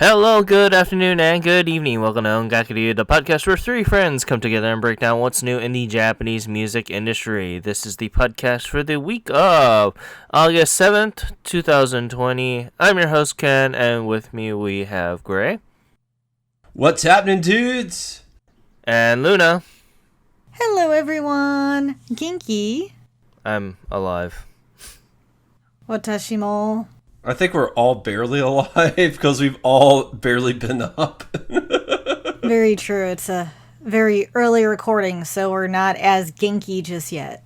Hello, good afternoon, and good evening. Welcome to Ongakuru, the podcast where three friends come together and break down what's new in the Japanese music industry. This is the podcast for the week of August 7th, 2020. I'm your host, Ken, and with me we have Gray. What's happening, dudes? And Luna. Hello, everyone. Genki. I'm alive. Watashi mo. I think we're all barely alive because we've all barely been up. Very true. It's a very early recording, so we're not as genki just yet.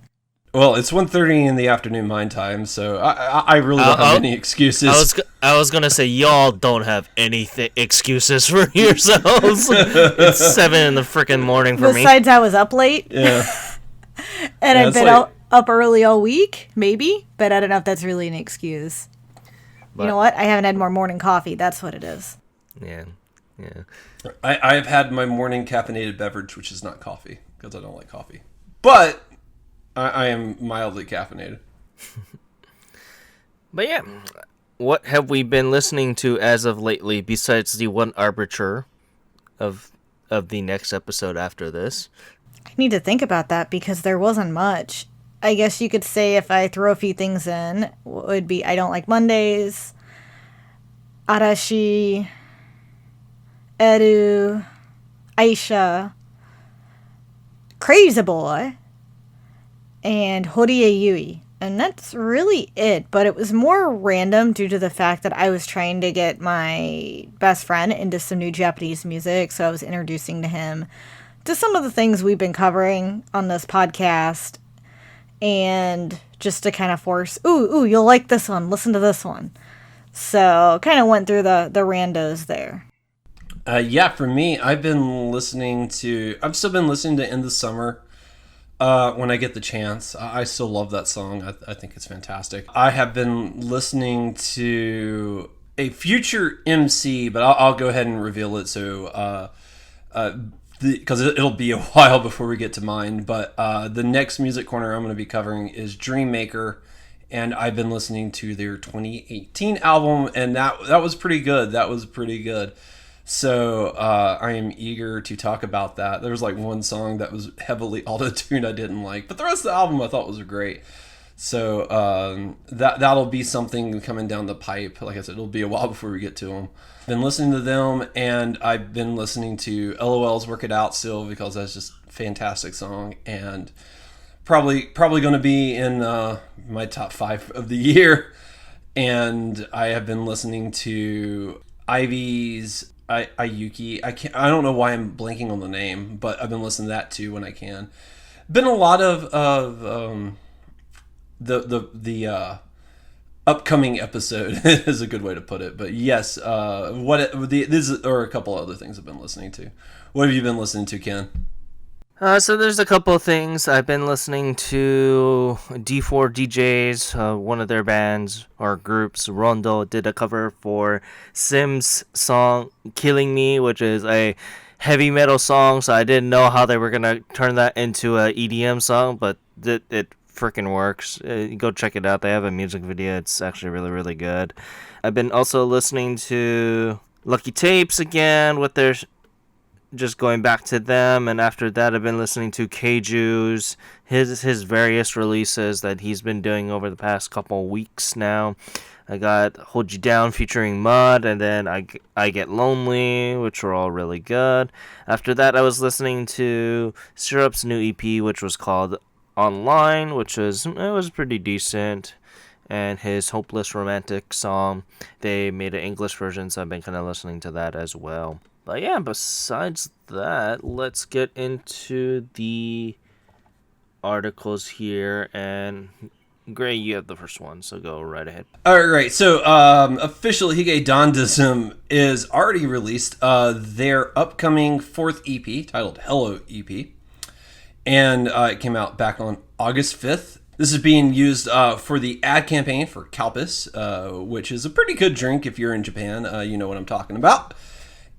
Well, it's 1:30 in the afternoon my time, so I really don't have any excuses. I was gonna say y'all don't have any excuses for yourselves. It's 7 in the freaking morning for me. Besides, I was up late. Yeah. And I've been up early all week, maybe, but I don't know if that's really an excuse. But you know what? I haven't had more morning coffee. That's what it is. Yeah. I've had my morning caffeinated beverage, which is not coffee, because I don't like coffee. But I am mildly caffeinated. But yeah, what have we been listening to as of lately, besides the one arbiter of the next episode after this? I need to think about that because there wasn't much. I guess you could say if I throw a few things in, would be I Don't Like Mondays, Arashi, Eru, Aisha, Crazy Boy, and Horie Yui. And that's really it, but it was more random due to the fact that I was trying to get my best friend into some new Japanese music, so I was introducing to him to some of the things we've been covering on this podcast. And just to kind of force, ooh, you'll like this one. Listen to this one. So kind of went through the randos there. Yeah, for me, I've still been listening to In the Summer when I get the chance. I still love that song. I think it's fantastic. I have been listening to a future MC, but I'll go ahead and reveal it. So, because it'll be a while before we get to mine, but the next music corner I'm going to be covering is Dream Maker, and I've been listening to their 2018 album, and that was pretty good. So I am eager to talk about that. There was like one song that was heavily auto-tuned I didn't like, but the rest of the album I thought was great. So that'll be something coming down the pipe. Like I said, it'll be a while before we get to them. Been listening to them, and I've been listening to LOL's Work It Out still because that's just a fantastic song, and probably going to be in my top 5 of the year. And I have been listening to Ivy's Ayuki. I don't know why I'm blanking on the name, but I've been listening to that too when I can. Been a lot of the upcoming episode is a good way to put it, but yes, these are a couple other things I've been listening to. What have you been listening to, Ken? So there's a couple of things. I've been listening to D4 DJs, one of their bands or groups, Rondo, did a cover for Sim's song Killing Me, which is a heavy metal song, so I didn't know how they were going to turn that into a EDM song, but it freaking works. Go check it out. They have a music video. It's actually really, really good. I've been also listening to Lucky Tapes again with their just going back to them, and after that I've been listening to Keiju's his various releases that he's been doing over the past couple weeks now. I got Hold You Down featuring Mud, and then I Get Lonely, which were all really good. After that I was listening to Syrup's new EP, which was called Online, which was pretty decent, and his Hopeless Romantic song, they made an English version, so I've been kind of listening to that as well. But yeah, besides that, let's get into the articles here, and Gray, you have the first one, so go right ahead. All right, so officially Hige Dandism is already released their upcoming 4th EP, titled Hello EP. And it came out back on August 5th. This is being used for the ad campaign for Kalpis, which is a pretty good drink if you're in Japan. You know what I'm talking about.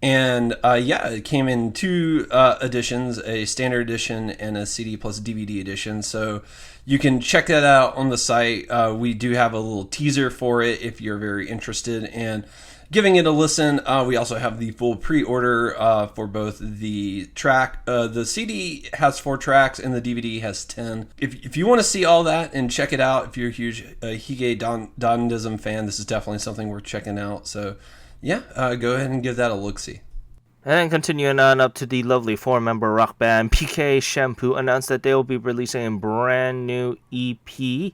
And it came in 2 editions, a standard edition and a CD plus DVD edition. So you can check that out on the site. We do have a little teaser for it if you're very interested. And giving it a listen. We also have the full pre-order for both the track. The CD has 4 tracks and the DVD has 10. If you want to see all that and check it out, if you're a huge Hige Dandism fan, this is definitely something worth checking out. So yeah, go ahead and give that a look-see. And then continuing on up to the lovely 4-member rock band PK Shampoo announced that they will be releasing a brand new EP,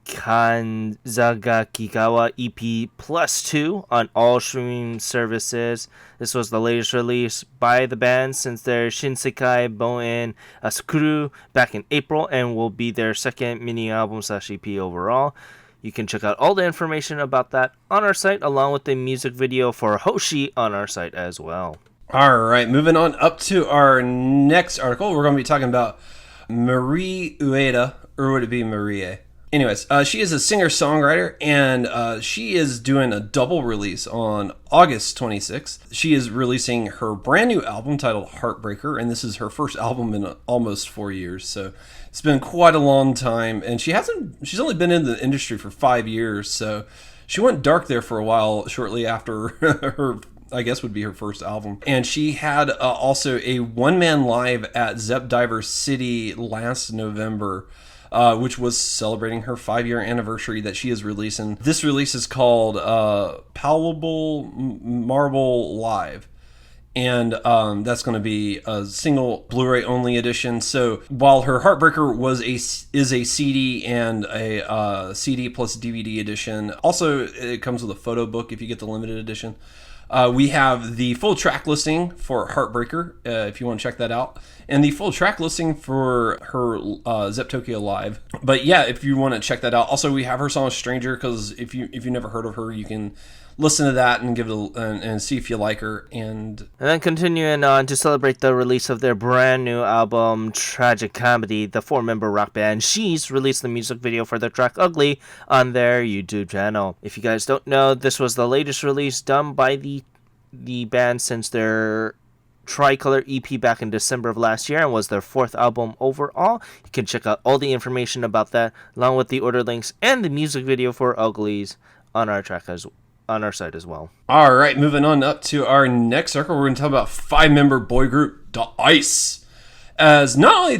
Kanzagakigawa EP Plus 2, on all streaming services. This was the latest release by the band since their Shinsekai Boen Asukuru back in April, and will be their second mini album / EP overall. You can check out all the information about that on our site, along with the music video for Hoshi on our site as well. All right, moving on up to our next article. We're going to be talking about Marie Ueda, or would it be Marie? Anyways, she is a singer-songwriter, and she is doing a double release on August 26th. She is releasing her brand new album titled Heartbreaker, and this is her first album in almost 4 years, so it's been quite a long time, and she's only been in the industry for 5 years, so she went dark there for a while shortly after her, I guess, would be her first album. And she had also a one-man live at Zepp Diver City last November, which was celebrating her 5-year anniversary that she is releasing. This release is called Palpable Marble Live. And that's going to be a single Blu-ray only edition. So while her Heartbreaker is a CD and a CD plus DVD edition, also it comes with a photo book if you get the limited edition. We have the full track listing for Heartbreaker, if you want to check that out, and the full track listing for her Zepp Tokyo Live. But yeah, if you want to check that out. Also, we have her song Stranger, because if you never heard of her, you can listen to that and give it and see if you like her. And then continuing on to celebrate the release of their brand new album Tragic Comedy, the 4-member rock band She's released the music video for their track Ugly on their YouTube channel. If you guys don't know, this was the latest release done by the band since their Tricolor EP back in December of last year, and was their 4th album overall. You can check out all the information about that, along with the order links and the music video for Uglies on our site as well. All right, moving on up to our next article, we're going to talk about 5-member boy group Da Ice. As not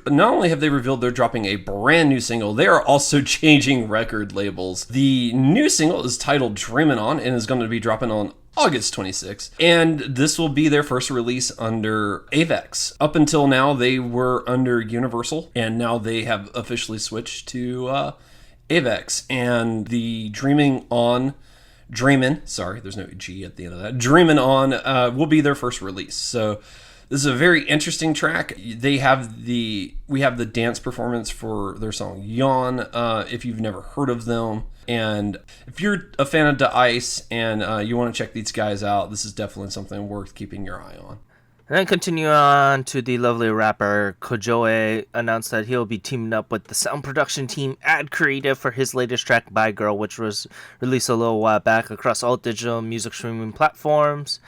only have they revealed they're dropping a brand new single, they are also changing record labels. The new single is titled Dreamin' On and is going to be dropping on August 26th, and this will be their first release under Avex. Up until now, they were under Universal, and now they have officially switched to Avex. And the Dreamin', sorry, there's no G at the end of that. Dreamin' On will be their first release. So this is a very interesting track. We have the dance performance for their song Yawn, if you've never heard of them. And if you're a fan of Da Ice and you want to check these guys out, this is definitely something worth keeping your eye on. And then continue on to the lovely rapper Kojoe announced that he'll be teaming up with the sound production team Ad Creative for his latest track Bye Girl, which was released a little while back across all digital music streaming platforms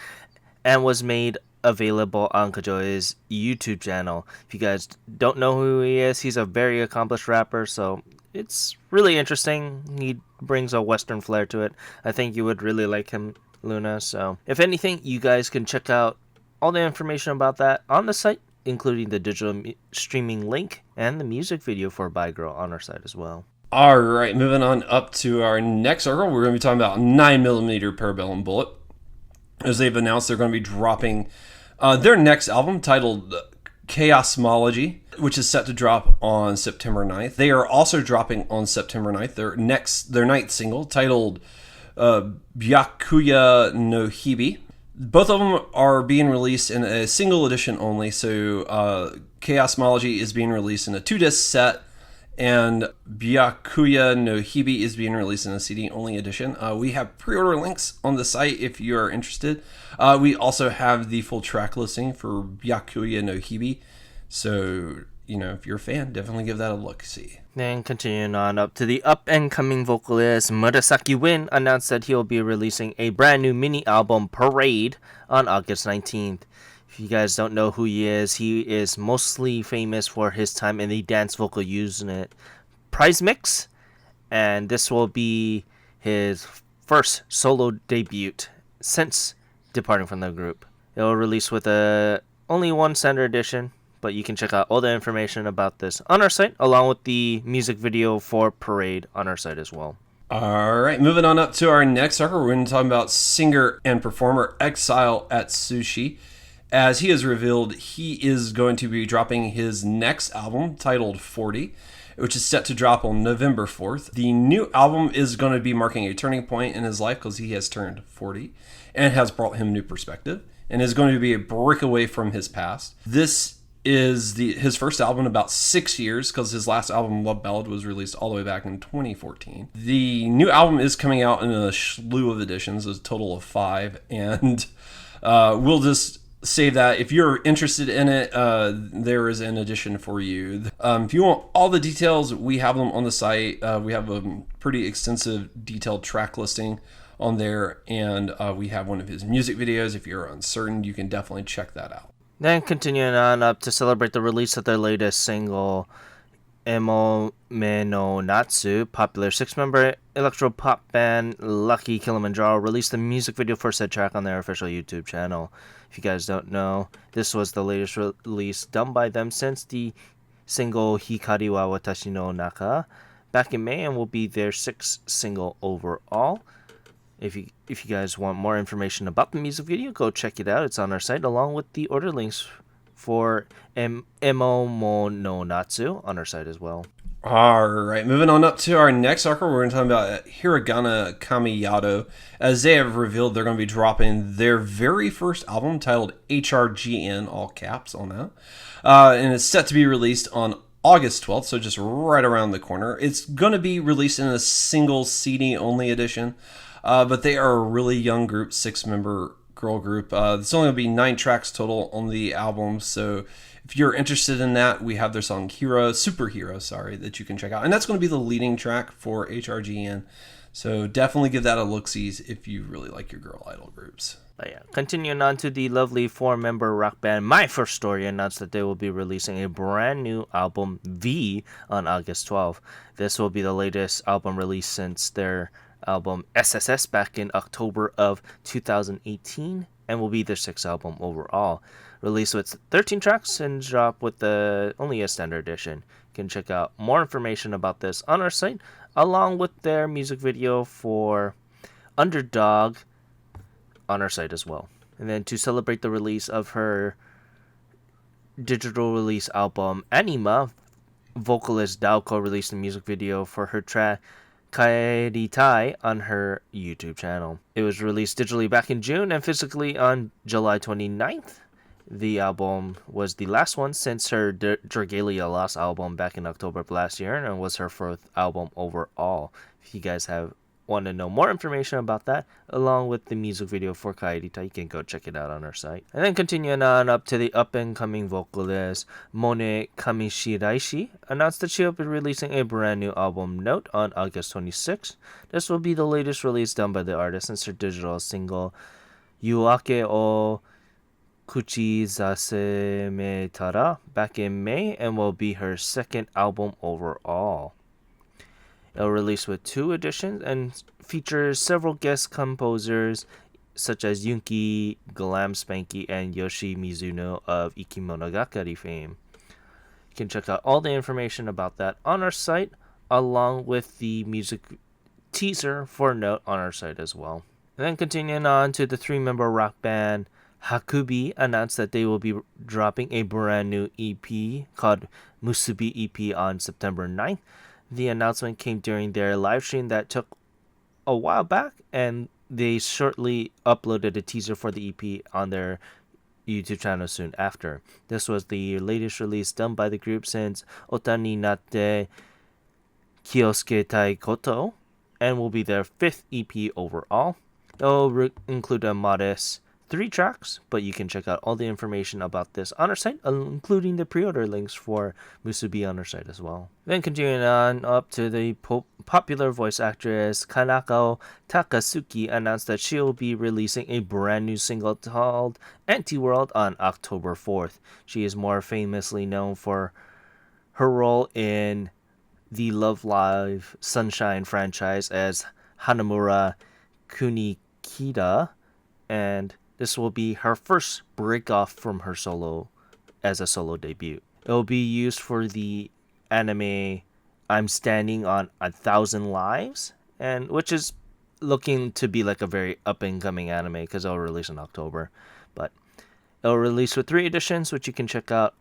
and was made available on Kojoe's YouTube channel. If you guys don't know who he is, he's a very accomplished rapper, so it's really interesting. He brings a Western flair to it. I think you would really like him, Luna. So if anything, you guys can check out all the information about that on the site, including the digital streaming link and the music video for Bye Girl on our site as well. All right, moving on up to our next article, we're going to be talking about 9mm Parabellum Bullet. As they've announced, they're going to be dropping their next album titled Chaosmology, which is set to drop on September 9th. They are also dropping on September 9th their 9th single titled Byakuya no Hibi. Both of them are being released in a single edition only, so Chaosmology is being released in a 2-disc set, and Byakuya no Hibi is being released in a CD-only edition. We have pre-order links on the site if you are interested. We also have the full track listing for Byakuya no Hibi, so, if you're a fan, definitely give that a look-see. Then continuing on up to the up-and-coming vocalist Murasaki Win announced that he'll be releasing a brand new mini-album, Parade, on August 19th. If you guys don't know who he is mostly famous for his time in the dance vocal unit Prize Mix, and this will be his first solo debut since departing from the group. It will release with only one standard edition, but you can check out all the information about this on our site, along with the music video for Parade on our site as well. All right, moving on up to our next article, we're going to talk about singer and performer Exile Atsushi. As he has revealed, he is going to be dropping his next album titled 40, which is set to drop on November 4th. The new album is going to be marking a turning point in his life because he has turned 40 and has brought him new perspective and is going to be a break away from his past. This is his first album in about 6 years because his last album, Love Ballad, was released all the way back in 2014. The new album is coming out in a slew of editions, a total of 5, and we'll just say that if you're interested in it, there is an edition for you. If you want all the details, we have them on the site. We have a pretty extensive detailed track listing on there, and we have one of his music videos. If you're uncertain, you can definitely check that out. Then continuing on up to celebrate the release of their latest single, Emo Me no Natsu, popular 6-member electro-pop band Lucky Kilimanjaro released the music video for said track on their official YouTube channel. If you guys don't know, this was the latest release done by them since the single Hikari wa Watashi no Naka back in May, and will be their 6th single overall. If you guys want more information about the music video, go check it out. It's on our site, along with the order links for Emo Mo no Natsu on our site as well. All right, moving on up to our next article, we're going to talk about Hiragana Kamiyado. As they have revealed, they're going to be dropping their very first album titled HRGN, all caps on that. And it's set to be released on August 12th, so just right around the corner. It's going to be released in a single CD-only edition. But they are a really young group, 6-member girl group. It's only going to be 9 tracks total on the album. So if you're interested in that, we have their song Superhero, that you can check out. And that's going to be the leading track for HRGN. So definitely give that a look-see if you really like your girl idol groups. But yeah, continuing on to the lovely 4-member rock band My First Story announced that they will be releasing a brand new album, V, on August 12th. This will be the latest album release since their album SSS back in October of 2018, and will be their 6th album overall. Released with 13 tracks and drop with only a standard edition. You can check out more information about this on our site, along with their music video for Underdog on our site as well. And then to celebrate the release of her digital release album Anima, vocalist Daoko released a music video for her track Kite on her YouTube channel. It was released digitally back in June and physically on July 29th. The album was the last one since her Dragalia Lost album back in October of last year, and was her 4th album overall. If you guys want to know more information about that, along with the music video for Kaedita, you can go check it out on our site. And then continuing on up to the up-and-coming vocalist Mone Kamishiraishi announced that she'll be releasing a brand new album, Note, on August 26th. This will be the latest release done by the artist since her digital single Yuake o Kuchizasemetara back in May, and will be her 2nd album overall. It'll release with 2 editions and features several guest composers such as Yunki, Glam Spanky, and Yoshi Mizuno of Ikimonogatari fame. You can check out all the information about that on our site, along with the music teaser for Note on our site as well. And then continuing on to the 3-member rock band Hakubi announced that they will be dropping a brand new EP called Musubi EP on September 9th. The announcement came during their live stream that took a while back, and they shortly uploaded a teaser for the EP on their YouTube channel soon after. This was the latest release done by the group since Otani Natte Kyosuke Tai Koto, and will be their 5th EP overall. It will include a modest 3 tracks, but you can check out all the information about this on our site, including the pre-order links for Musubi on our site as well. Then continuing on up to the popular voice actress Kanako Takasuki announced that she will be releasing a brand new single called Anti-World on October 4th. She is more famously known for her role in the Love Live Sunshine franchise as Hanamura Kunikida, and this will be her first break off from her solo as a solo debut. It will be used for the anime I'm Standing on 1,000 Lives, and which is looking to be like a very up and coming anime because it'll release in October. But it'll release with 3 editions, which you can check out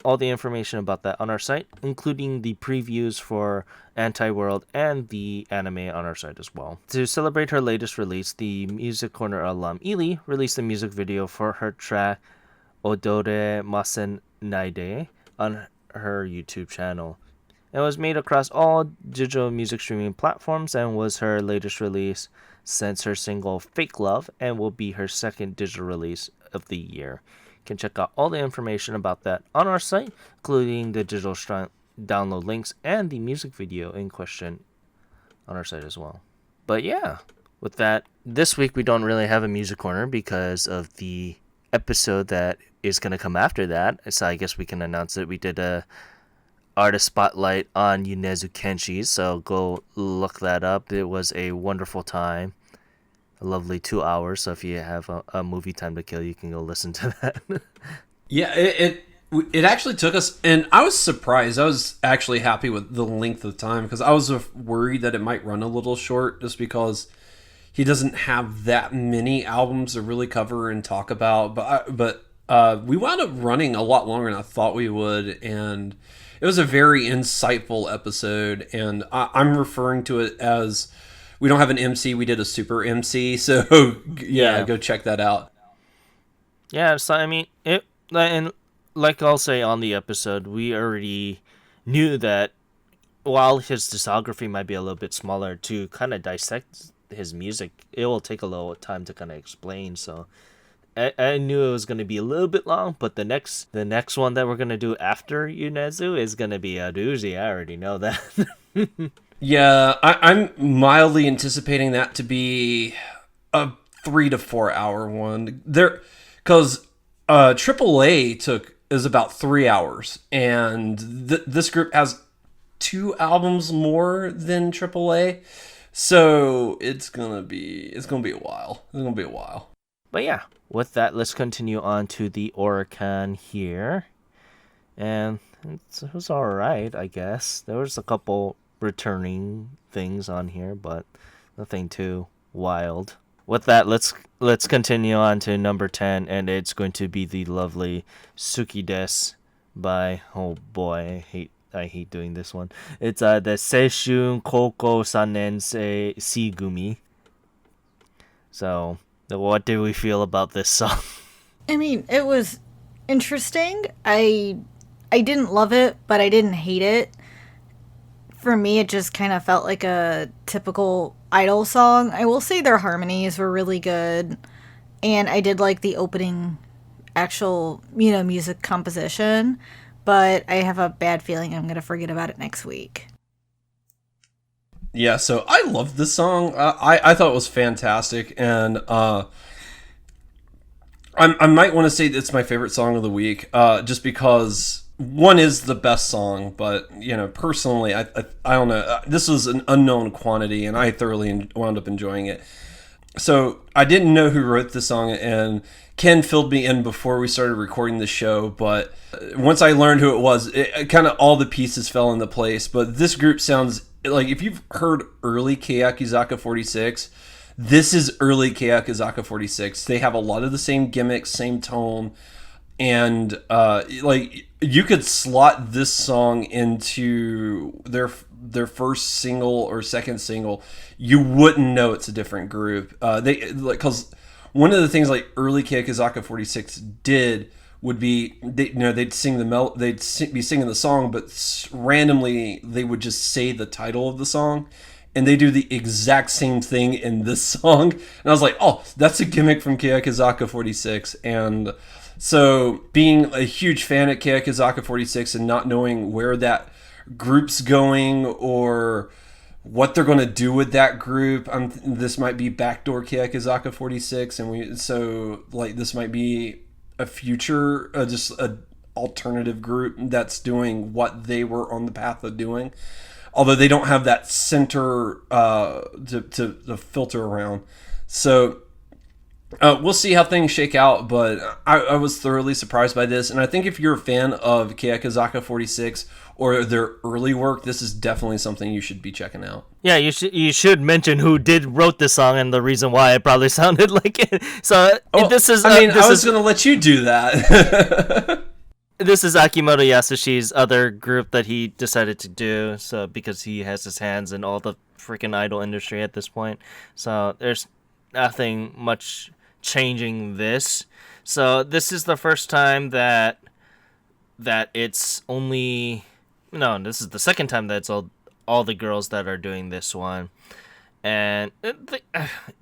all the information about that on our site, including the previews for Anti-World and the anime on our site as well. To celebrate her latest release, the Music Corner alum Ili released a music video for her track Odore Masen Naide on her YouTube channel. It was made across all digital music streaming platforms and was her latest release since her single Fake Love, and will be her second digital release of the year. You can check out all the information about that on our site, including the digital download links and the music video in question on our site as well. But yeah, with that, this week we don't really have a music corner because of the episode that is going to come after that. So I guess we can announce that we did a artist spotlight on Yunezu Kenshi, so go look that up. It was a wonderful time, a lovely 2 hours. So if you have a movie time to kill, you can go listen to that. Yeah, it actually took us, and I was surprised. I was actually happy with the length of time because I was worried that it might run a little short just because he doesn't have that many albums to really cover and talk about. But we wound up running a lot longer than I thought we would, and it was a very insightful episode. And I'm referring to it as, we don't have an MC, we did a super MC. So yeah. Go check that out. Yeah, so I mean, and like I'll say on the episode, we already knew that while his discography might be a little bit smaller, to kind of dissect his music, it will take a little time to kind of explain. So I knew it was going to be a little bit long, but the next one that we're going to do after Yunezu is going to be a doozy. I already know that. Yeah, I'm mildly anticipating that to be a 3 to 4 hour one. Because AAA is about 3 hours, and this group has 2 albums more than AAA, so it's gonna be a while. It's gonna be a while. But yeah, with that, let's continue on to the Oricon here, and it was all right, I guess. There was a couple returning things on here, but nothing too wild. With that, let's continue on to number 10, and it's going to be the lovely Suki Des by, oh boy, I hate doing this one. It's the Seishun Koko Sanensei Sigumi. So, what did we feel about this song? I mean, it was interesting. I didn't love it, but I didn't hate it. For me, it just kind of felt like a typical Idol song. I will say their harmonies were really good, and I did like the opening actual, music composition, but I have a bad feeling I'm going to forget about it next week. Yeah, so I loved this song. I thought it was fantastic, and I might want to say it's my favorite song of the week, just because one is the best song, but personally, I don't know. This was an unknown quantity, and I thoroughly wound up enjoying it. So I didn't know who wrote this song, and Ken filled me in before we started recording the show. But once I learned who it was, it kind of all the pieces fell into place. But this group sounds like, if you've heard early Keyakizaka 46, this is early Keyakizaka 46. They have a lot of the same gimmicks, same tone. And you could slot this song into their first single or second single, you wouldn't know it's a different group. Because one of the things like early Keyakizaka 46 did would be they'd be singing the song, but randomly they would just say the title of the song. And they do the exact same thing in this song. And I was like, oh, that's a gimmick from Keyakizaka 46. And so being a huge fan of Keyakizaka 46 and not knowing where that group's going or what they're going to do with that group, this might be backdoor Keyakizaka 46, and this might be a future, just a alternative group that's doing what they were on the path of doing. Although they don't have that center to filter around. So we'll see how things shake out, but I was thoroughly surprised by this. And I think if you're a fan of Keikazaka 46 or their early work, this is definitely something you should be checking out. Yeah, you should mention who wrote this song and the reason why it probably sounded like it. So this is. I was going to let you do that. This is Akimoto Yasashi's other group that he decided to do. So because he has his hands in all the freaking idol industry at this point, so there's nothing much changing this. So this is the first time that it's only. No, this is the second time that it's all the girls that are doing this one. And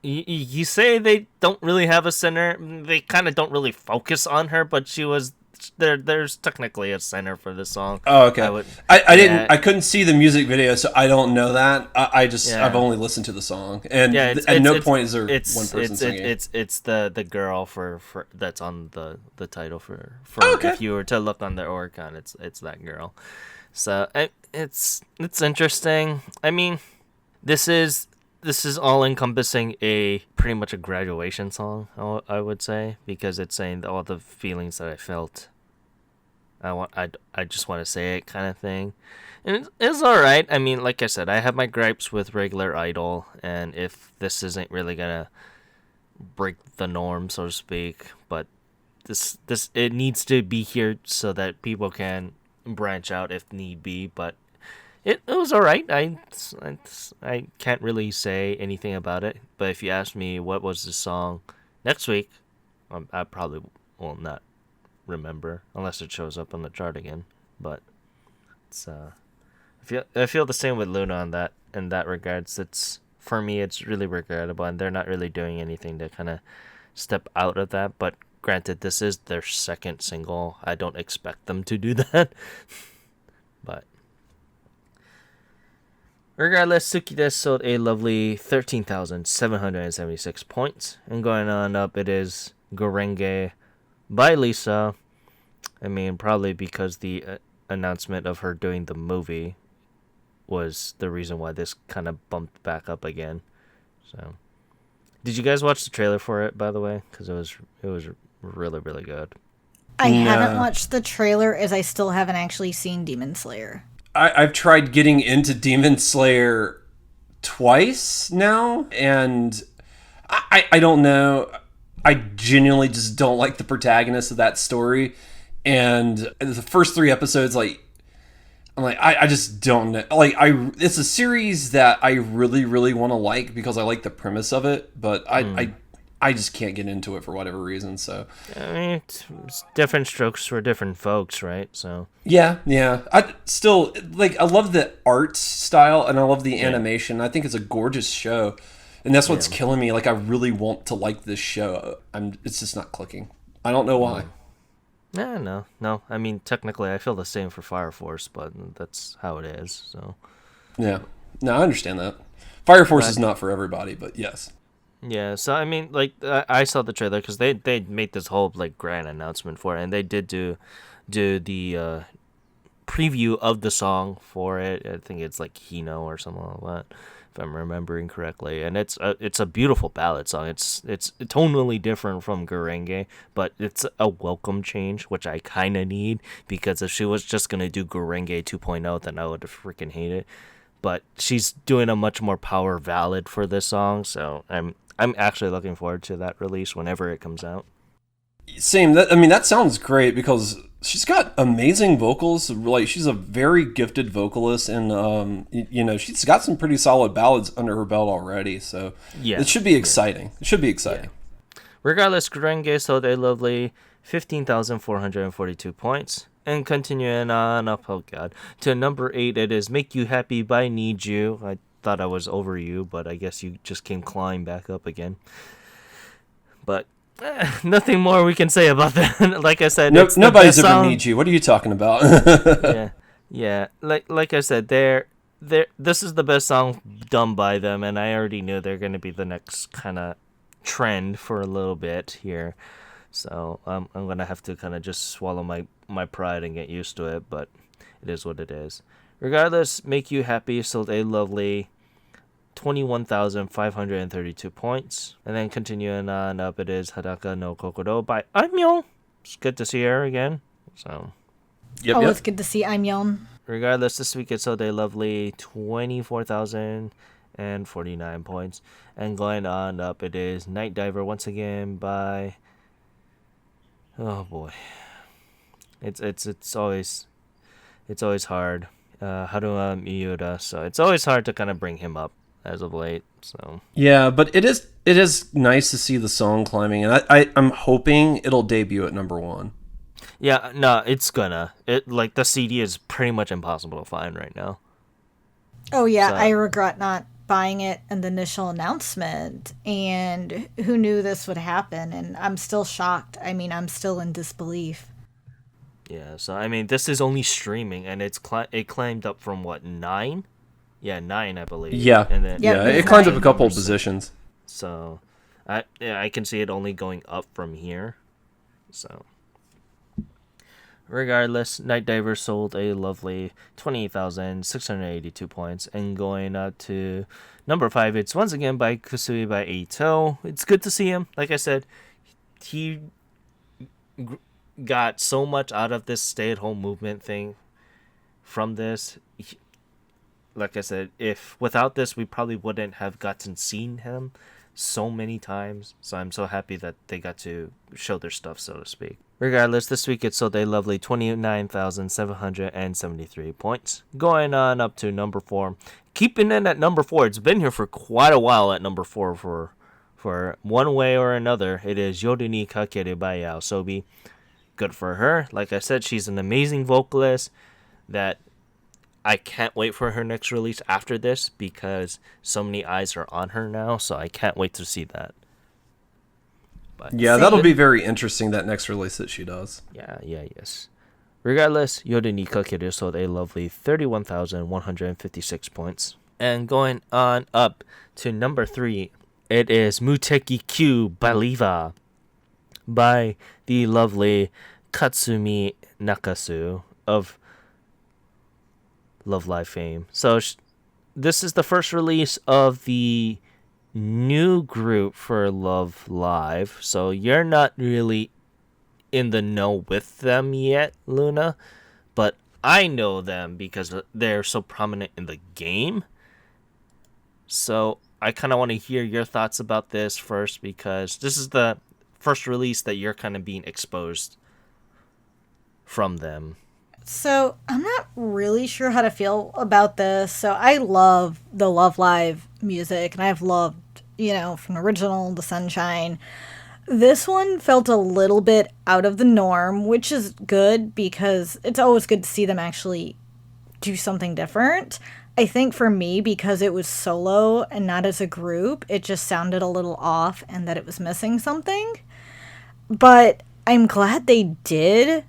you say they don't really have a center. They kind of don't really focus on her, but she was there. There's technically a center for this song. Oh, okay. I couldn't see the music video, so I don't know that. I've only listened to the song, and at no point is there one person singing. It's the girl for that's on the title for okay. If you were to look on their Oricon, it's that girl. So it's interesting. I mean, this is all encompassing pretty much a graduation song, I would say, because it's saying all the feelings that I felt. I just want to say it kind of thing, and it's all right. I mean, like I said, I have my gripes with regular Idol, and if this isn't really gonna break the norm, so to speak, but this it needs to be here so that people can branch out if need be, but it was all right. I can't really say anything about it, but if you ask me what was the song next week, I probably will not remember unless it shows up on the chart again. But it's I feel the same with Luna on that in that regards. It's for me it's really regrettable, and they're not really doing anything to kind of step out of that, but granted, this is their second single. I don't expect them to do that. But regardless, Sukides sold a lovely 13,776 points. And going on up, it is Gorenge by Lisa. I mean, probably because the announcement of her doing the movie was the reason why this kind of bumped back up again. So, did you guys watch the trailer for it, by the way? Because it was really, really good. I haven't watched the trailer, as I still haven't actually seen Demon Slayer. I've tried getting into Demon Slayer twice now, and I don't know. I genuinely just don't like the protagonist of that story. And the first 3 episodes, I just don't know. It's a series that I really, really want to like because I like the premise of it, but I just can't get into it for whatever reason. So I mean, it's different strokes for different folks, right? So yeah. I still I love the art style and I love the animation. I think it's a gorgeous show, and that's what's killing me. I really want to like this show. It's just not clicking. I don't know why. Yeah, no. I mean, technically, I feel the same for Fire Force, but that's how it is. So yeah, no, I understand that. Fire Force is not for everybody, but yes. Yeah, so I mean, I saw the trailer because they made this whole grand announcement for it, and they did do the preview of the song for it. I think it's Hino or something like that, if I'm remembering correctly. And it's a beautiful ballad song. It's tonally different from Gurenge, but it's a welcome change, which I kind of need, because if she was just gonna do Gurenge 2.0, then I would freaking hate it. But she's doing a much more power ballad for this song, so I'm actually looking forward to that release whenever it comes out. Same. That sounds great because she's got amazing vocals. She's a very gifted vocalist, and she's got some pretty solid ballads under her belt already. So it should be exciting. It should be exciting. Yeah. Regardless, Gurenge sold a lovely 15,442 points. And continuing on up, to number 8, it is Make You Happy by Need You. I thought I was over you, but I guess you just came climbing back up again. But nothing more we can say about that. Like I said, nobody's ever need you. What are you talking about? yeah. Like I said, this is the best song done by them, and I already knew they're going to be the next kind of trend for a little bit here. So I'm going to have to kind of just swallow my pride and get used to it, but it is what it is. Regardless, Make You Happy sold a lovely 21,532 points. And then continuing on up, it is Hadaka no Kokoro by Aimyon. It's good to see her again. So, It's good to see Aimyon. regardless, this week it's So Day Lovely, 24,049 points. And going on up, it is Night Diver once again by... Oh boy. It's always hard. Haruna Miura, so it's always hard to kind of bring him up as of late. So yeah, but it is nice to see the song climbing, and I'm hoping it'll debut at number 1. yeah, no, it's gonna. Like the CD is pretty much impossible to find right now. Oh yeah, So- I regret not buying it in the initial announcement, and who knew this would happen, and I'm still shocked. I mean, I'm still in disbelief. Yeah, so I mean, this is only streaming, and it climbed up from what, 9? Yeah, 9, I believe. Yeah, and then, Yep, yeah, it's it climbs up a nice. couple of positions. So, I can see it only going up from here. So, regardless, Night Diver sold a lovely 28,682 points, and going up to number 5, it's once again by Kusui by Eito. It's good to see him. Like I said, he got so much out of this stay-at-home movement thing from this. Like I said, if without this, we probably wouldn't have gotten seen him so many times. So I'm so happy that they got to show their stuff, so to speak. Regardless, this week it's So Day Lovely, 29,773 points. Going on up to number 4. Keeping it at number 4. It's been here for quite a while at number 4 for one way or another. It is Yoru ni Kakere by Aosobi. Good for her. Like I said, she's an amazing vocalist that I can't wait for her next release after this, because so many eyes are on her now, so I can't wait to see that. But Yeah, that'll be very interesting, that next release that she does. yes. Regardless, Yoru ni Kakeru sold a lovely 31,156 points. And going on up to number 3, it is Muteki Q Baliva by the lovely Katsumi Nakasu of Love Live fame. So this is the first release of the new group for Love Live. So you're not really in the know with them yet, Luna, but I know them because they're so prominent in the game. So I kind of want to hear your thoughts about this first, because this is the first release that you're kind of being exposed from them. So I'm not really sure how to feel about this. So I love the Love Live music, and I've loved, from the original, The Sunshine. This one felt a little bit out of the norm, which is good because it's always good to see them actually do something different. I think for me, because it was solo and not as a group, it just sounded a little off and that it was missing something. But I'm glad they did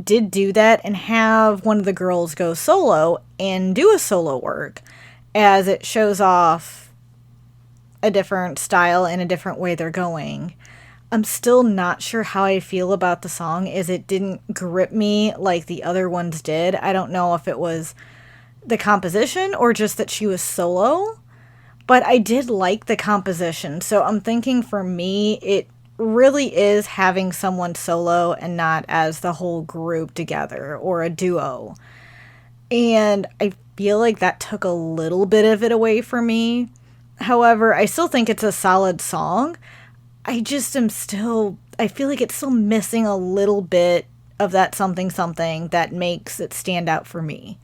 do that and have one of the girls go solo and do a solo work, as it shows off a different style and a different way they're going. I'm still not sure how I feel about the song, as it didn't grip me like the other ones did. I don't know if it was the composition or just that she was solo, but I did like the composition. So I'm thinking for me, it really is having someone solo and not as the whole group together or a duo. And I feel like that took a little bit of it away from me. However, I still think it's a solid song. I just I feel like it's still missing a little bit of that something that makes it stand out for me.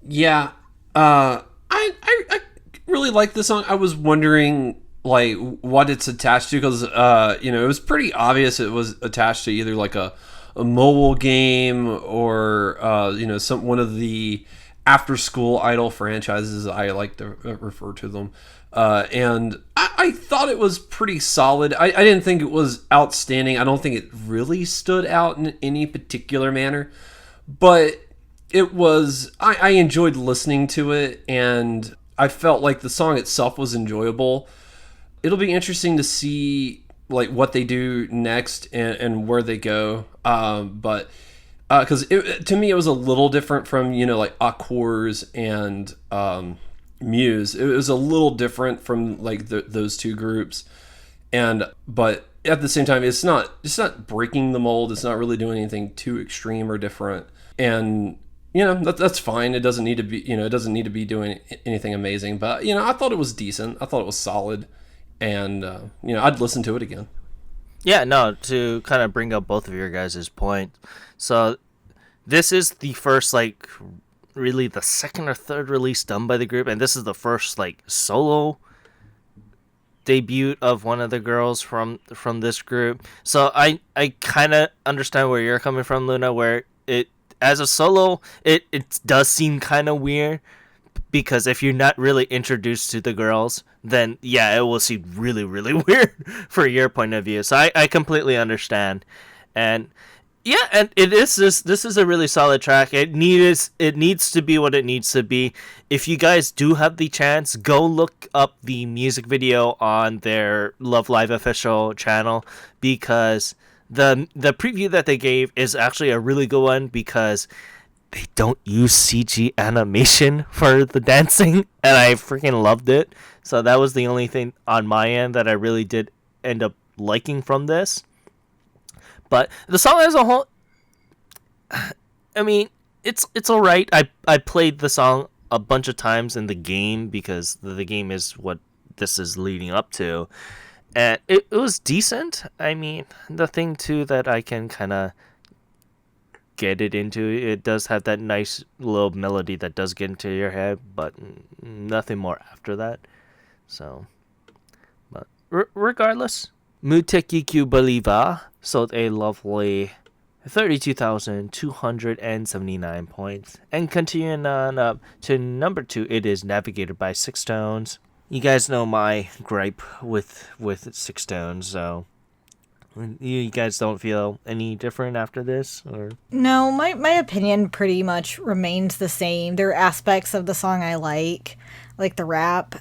Yeah, I really like this song. I was wondering like what it's attached to, because it was pretty obvious it was attached to either like a mobile game or one of the after school idol franchises, I like to refer to them. And I thought it was pretty solid. I didn't think it was outstanding. I don't think it really stood out in any particular manner, but it was, I enjoyed listening to it, and I felt like the song itself was enjoyable. It'll be interesting to see like what they do next and where they go. But because to me it was a little different from like Aquars and Muse. It was a little different from like those two groups, and but at the same time, it's not breaking the mold. It's not really doing anything too extreme or different, and that's fine. It doesn't need to be it doesn't need to be doing anything amazing. But I thought it was decent. I thought it was solid, and I'd listen to it again. Yeah, no, to kind of bring up both of your guys' point. So this is the first, like, really the second or third release done by the group, and this is the first, like, solo debut of one of the girls from this group. So I kind of understand where you're coming from, Luna, where it, as a solo, it does seem kind of weird, because if you're not really introduced to the girls, then yeah, it will seem really, really weird for your point of view. So I completely understand. And yeah, and this is a really solid track. It needs to be what it needs to be. If you guys do have the chance, go look up the music video on their Love Live official channel, because the preview that they gave is actually a really good one, because they don't use CG animation for the dancing, and I freaking loved it. So that was the only thing on my end that I really did end up liking from this. But the song as a whole, I mean, it's all right. I played the song a bunch of times in the game, because the game is what this is leading up to, and it was decent. I mean, the thing too that I can kind of get it into, it does have that nice little melody that does get into your head, but nothing more after that. So, but regardless, Muteki Beliva sold a lovely 32,279 points. And continuing on up to number 2, it is Navigator by Six Tones. You guys know my gripe with Six Tones, so you guys don't feel any different after this? Or No, my opinion pretty much remains the same. There are aspects of the song I like the rap,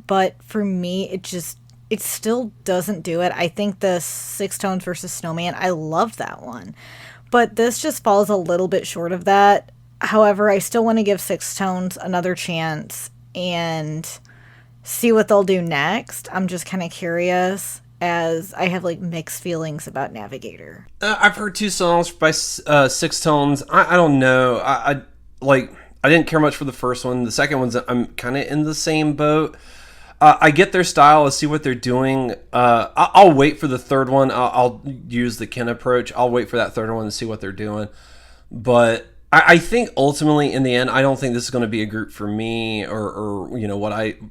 but for me, it still doesn't do it. I think the Six Tones versus Snowman, I loved that one. But this just falls a little bit short of that. However, I still want to give Six Tones another chance and see what they'll do next. I'm just kind of curious, as I have like mixed feelings about Navigator. I've heard two songs by Six Tones. I don't know. I didn't care much for the first one. The second one's, I'm kind of in the same boat. I get their style. I see what they're doing. I'll wait for the third one. I'll use the Ken approach. I'll wait for that third one to see what they're doing. But I think ultimately, in the end, I don't think this is going to be a group for me, or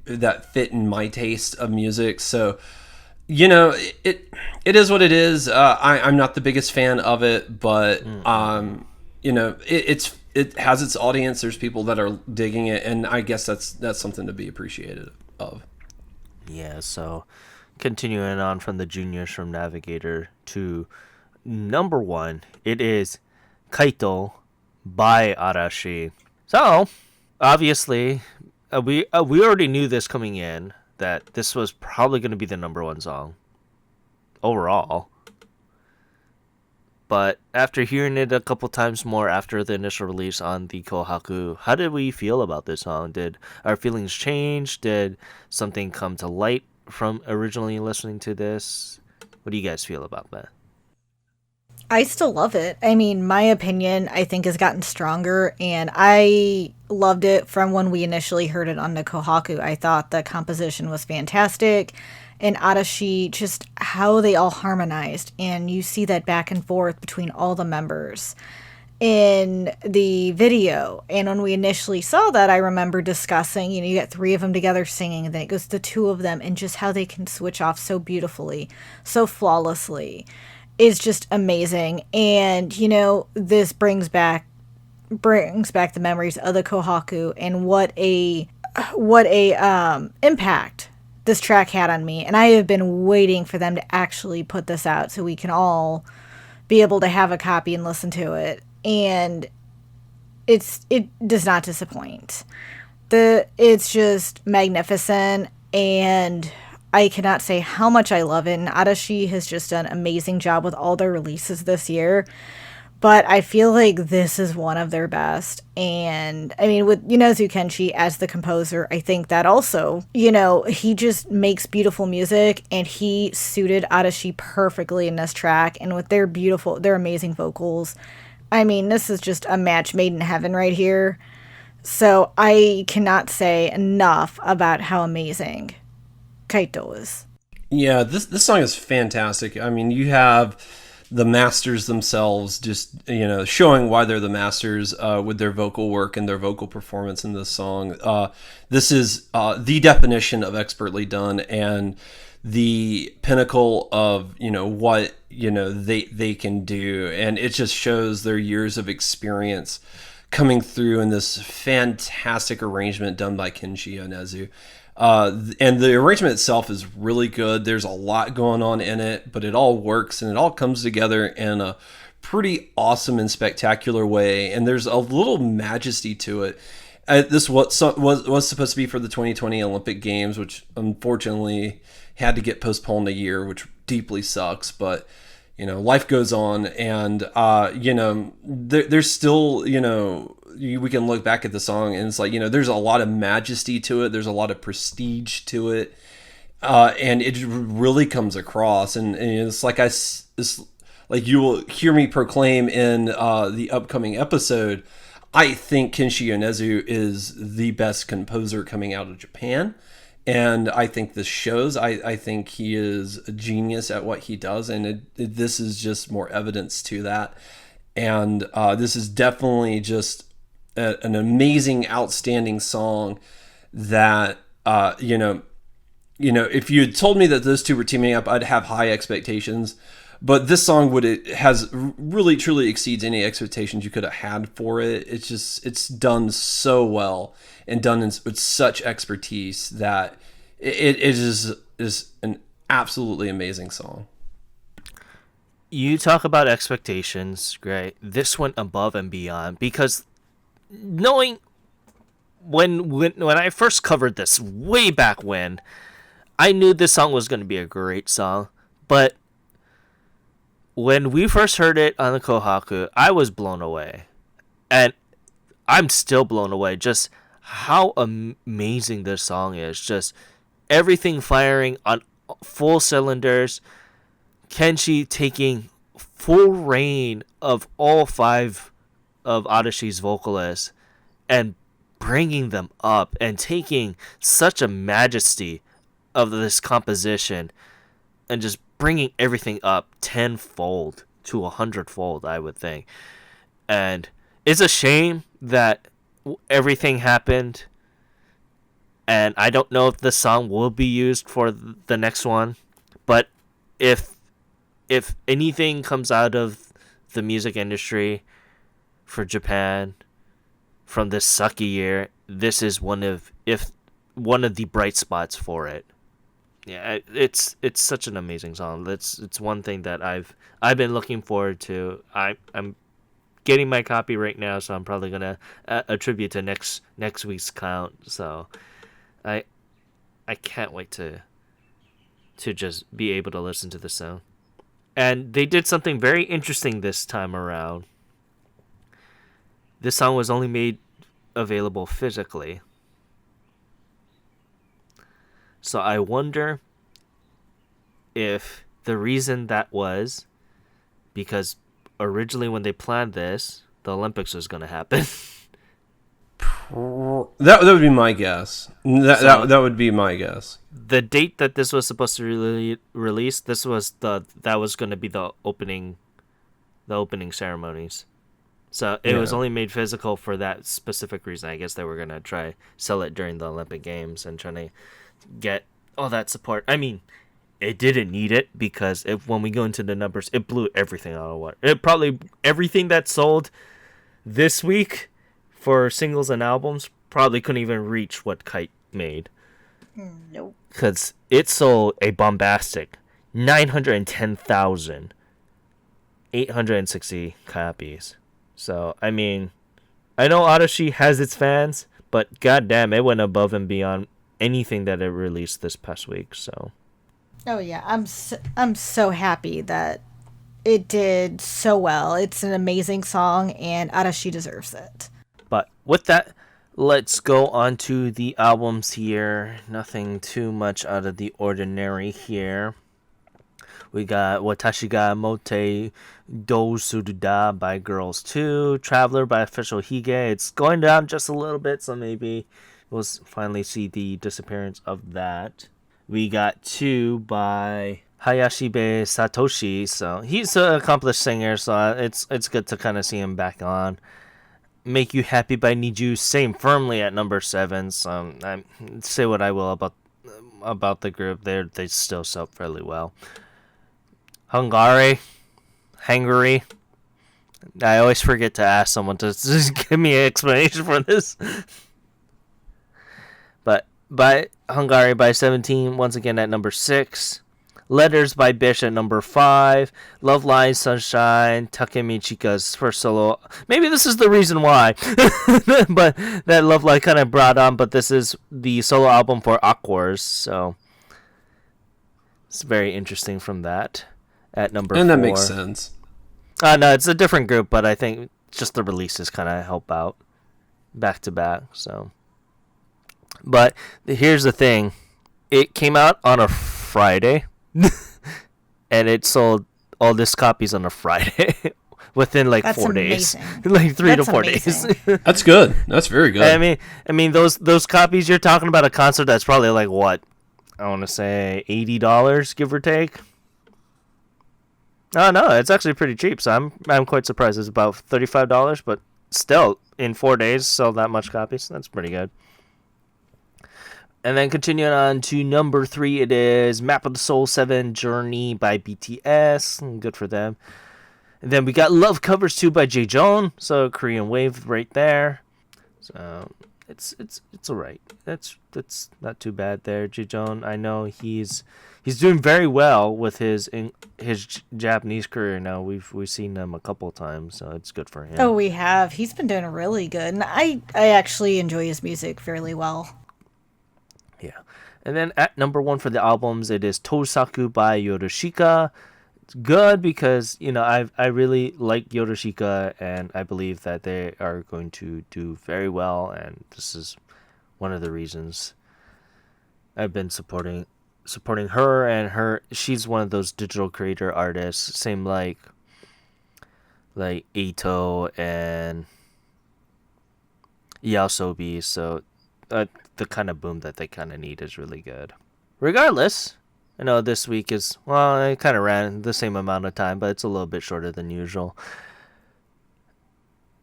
that fit in my taste of music. So, it is what it is. I'm not the biggest fan of it, but it has its audience. There's people that are digging it, and I guess that's something to be appreciated of. yeah, so continuing on from the juniors from Navigator to number 1, it is Kite by Arashi. So, obviously, we already knew this coming in, that this was probably going to be the number 1 song overall. But after hearing it a couple times more after the initial release on the Kohaku, how did we feel about this song? Did our feelings change? Did something come to light from originally listening to this? What do you guys feel about that? I still love it. I mean, my opinion, I think, has gotten stronger, and I loved it from when we initially heard it on the Kohaku. I thought the composition was fantastic, and Arashi, just how they all harmonized, and you see that back and forth between all the members in the video. And when we initially saw that, I remember discussing, you get 3 of them together singing, and then it goes to 2 of them, and just how they can switch off so beautifully, so flawlessly, is just amazing. And this brings back the memories of the Kohaku, and what a impact this track had on me. And I have been waiting for them to actually put this out so we can all be able to have a copy and listen to it. And it does not disappoint. It's just magnificent, and I cannot say how much I love it. And Arashi has just done an amazing job with all their releases this year. but I feel like this is one of their best. And I mean, with Yonezu Kenshi as the composer, I think that also, he just makes beautiful music, and he suited Arashi perfectly in this track. And with their amazing vocals, I mean, this is just a match made in heaven right here. So I cannot say enough about how amazing Kaito is. Yeah, this song is fantastic. I mean, you have the masters themselves just showing why they're the masters with their vocal work and their vocal performance in this song. This is the definition of expertly done, and the pinnacle of what they can do, and it just shows their years of experience coming through in this fantastic arrangement done by Kenshi Yonezu. And the arrangement itself is really good. There's a lot going on in it, but it all works and it all comes together in a pretty awesome and spectacular way. And there's a little majesty to it. This was supposed to be for the 2020 Olympic Games, which unfortunately had to get postponed a year, which deeply sucks. But life goes on, and there's still we can look back at the song and it's like, there's a lot of majesty to it. There's a lot of prestige to it. And it really comes across. And it's like it's like you will hear me proclaim in the upcoming episode, I think Kenshi Yonezu is the best composer coming out of Japan. And I think this shows. I think he is a genius at what he does. And this is just more evidence to that. And this is definitely just an amazing, outstanding song that, if you had told me that those two were teaming up, I'd have high expectations. But this song has really truly exceeds any expectations you could have had for it. It's done so well and done with such expertise that it is an absolutely amazing song. You talk about expectations, great. This went above and beyond, because knowing when I first covered this way back when, I knew this song was going to be a great song, but when we first heard it on the Kohaku, I was blown away. And I'm still blown away just how amazing this song is. Just everything firing on full cylinders. Kenshi taking full reign of all 5 of Arashi's vocalists and bringing them up and taking such a majesty of this composition and just bringing everything up tenfold to 100-fold, I would think. And it's a shame that everything happened, and I don't know if the song will be used for the next one, but if anything comes out of the music industry for Japan from this sucky year, this is one of the bright spots for it. Yeah, it's such an amazing song. It's one thing that I've been looking forward to. I'm getting my copy right now, so I'm probably gonna attribute to next week's count. So I can't wait to just be able to listen to the song. And they did something very interesting this time around. This song was only made available physically. So I wonder if the reason that was because originally when they planned this, the Olympics was going to happen. That would be my guess. That would be my guess. The date that this was supposed to release, that was going to be the opening ceremonies. So it was only made physical for that specific reason. I guess they were going to try sell it during the Olympic Games and trying to get all that support. I mean, it didn't need it because when we go into the numbers, it blew everything out of water. It probably everything that sold this week for singles and albums probably couldn't even reach what Kite made. Nope. Because it sold a bombastic 910,860 copies. So, I mean, I know Arashi has its fans, but goddamn, it went above and beyond anything that it released this past week. So, oh yeah, I'm so happy that It did so well. It's an amazing song, and Arashi deserves it. But with that, let's go on to the albums here. Nothing too much out of the ordinary here. We got Watashi ga Mote Do Suruda by Girls 2, Traveler by Official Hige. It's going down just a little bit, so maybe we'll finally see the disappearance of that. We got 2 by Hayashibe Satoshi, so he's an accomplished singer, so it's good to kind of see him back on. Make You Happy by Niju, same firmly at number 7. So I say what I will about the group, they still sell fairly well. Hungary. I always forget to ask someone to just give me an explanation for this. But by Hungary by 17, once again at number 6. Letters by Bish at number 5. Love Line Sunshine, Takemi Chika's first solo. Maybe this is the reason why. But that Love Line kind of brought on, but this is the solo album for Aquars, so it's very interesting from that. At number 4. And that makes sense. No, it's a different group, but I think just the releases kind of help out back to back, so. But here's the thing. It came out on a Friday. And it sold all these copies on a Friday within like That's 4 amazing. days, like 3 That's to 4 amazing. days. That's good. That's very good. I mean those copies, you're talking about a concert that's probably like what, I want to say $80, give or take. Oh no, it's actually pretty cheap. So I'm quite surprised. It's about $35, but still in 4 days sell that much copies. That's pretty good. And then continuing on to number 3, it is Map of the Soul 7 Journey by BTS. Good for them. And then we got Love Covers 2 by Jaejoon. So Korean Wave right there. So it's alright. That's not too bad there, Jaejoon. I know he's doing very well with his Japanese career now. We've seen him a couple times, so it's good for him. Oh, we have. He's been doing really good, and I actually enjoy his music fairly well. Yeah. And then at number 1 for the albums, it is Tosaku by Yorushika. It's good because, I really like Yorushika, and I believe that they are going to do very well, and this is one of the reasons I've been supporting her, and she's one of those digital creator artists, same like Eito and Yasobi, so the kind of boom that they kind of need is really good. Regardless, I know this week is, well, I kind of ran the same amount of time, but it's a little bit shorter than usual.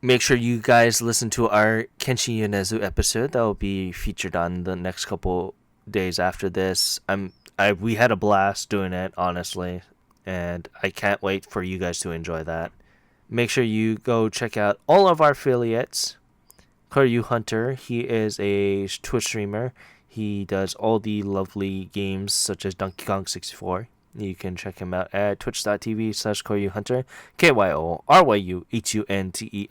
Make sure you guys listen to our Kenshi Yonezu episode that will be featured on the next couple days after this. We had a blast doing it, honestly, and I can't wait for you guys to enjoy that. Make sure you go check out all of our affiliates. Koryu Hunter, he is a Twitch streamer. He does all the lovely games such as Donkey Kong 64. You can check him out at twitch.tv/KoryuHunter, KYORYUHUNTER. You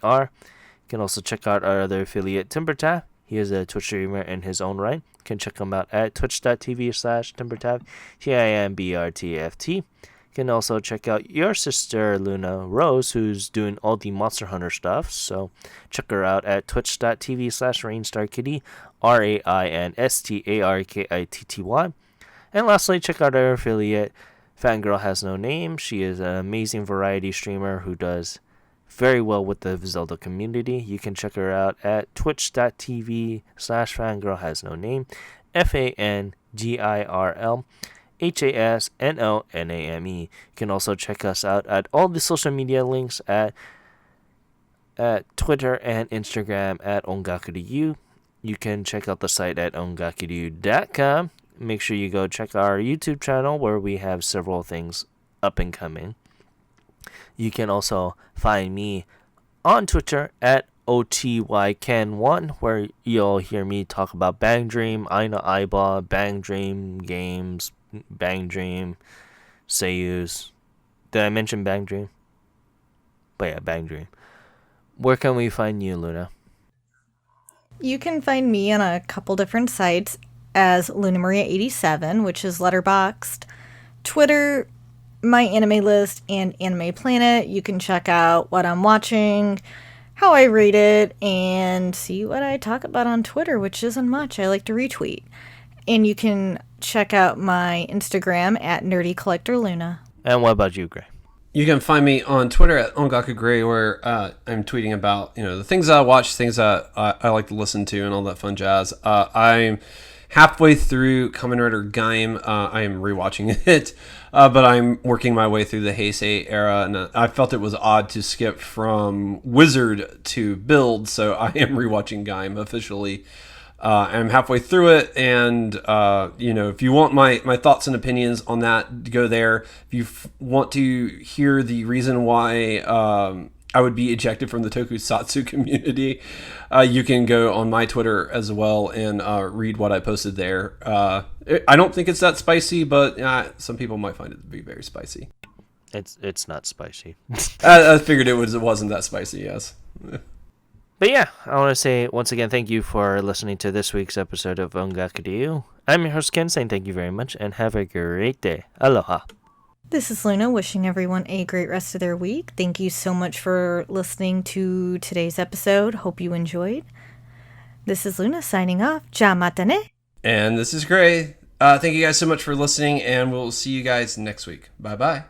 can also check out our other affiliate, TimberTap. He is a Twitch streamer in his own right. You can check him out at twitch.tv/TimberTap, TIMBRTFT. You can also check out your sister, Luna Rose, who's doing all the Monster Hunter stuff. So check her out at twitch.tv/RainstarKitty, RAINSTARKITTY. And lastly, check out our affiliate, Fangirl Has No Name. She is an amazing variety streamer who does very well with the Zelda community. You can check her out at twitch.tv/Fangirl Has No Name, FANGIRL HASNONAME. You can also check us out at all the social media links at Twitter and Instagram at Ongakuryu. You can check out the site at ongakuryu.com. Make sure you go check our YouTube channel where we have several things up and coming. You can also find me on Twitter at OTYCan1, where you'll hear me talk about Bang Dream, Aina Aiba, Bang Dream games, Bang Dream, Seiyus. Did I mention Bang Dream? But yeah, Bang Dream. Where can we find you, Luna? You can find me on a couple different sites as Luna Maria 87, which is Letterboxd, Twitter, my anime list and Anime Planet. You can check out what I'm watching, how I rate it, and see what I talk about on Twitter, which isn't much. I like to retweet. And you can check out my Instagram at Nerdy Collector Luna. And what about you, Gray? You can find me on Twitter at @ongakugray, where I'm tweeting about the things I watch, things that I like to listen to, and all that fun jazz. I'm halfway through Kamen Rider Gaim. I am rewatching it, but I'm working my way through the Heisei era, and I felt it was odd to skip from Wizard to Build, so I am rewatching Gaim officially. I'm halfway through it, and if you want my thoughts and opinions on that, go there. If you want to hear the reason why I would be ejected from the tokusatsu community, you can go on my Twitter as well and read what I posted there. I don't think it's that spicy, but some people might find it to be very spicy. It's not spicy. I figured it wasn't that spicy. Yes. But yeah, I want to say once again thank you for listening to this week's episode of Ongaku Ryu. I'm your host Ken, saying thank you very much and have a great day. Aloha. This is Luna wishing everyone a great rest of their week. Thank you so much for listening to today's episode. Hope you enjoyed. This is Luna signing off. Ja mata ne. And this is Gray. Thank you guys so much for listening, and we'll see you guys next week. Bye-bye.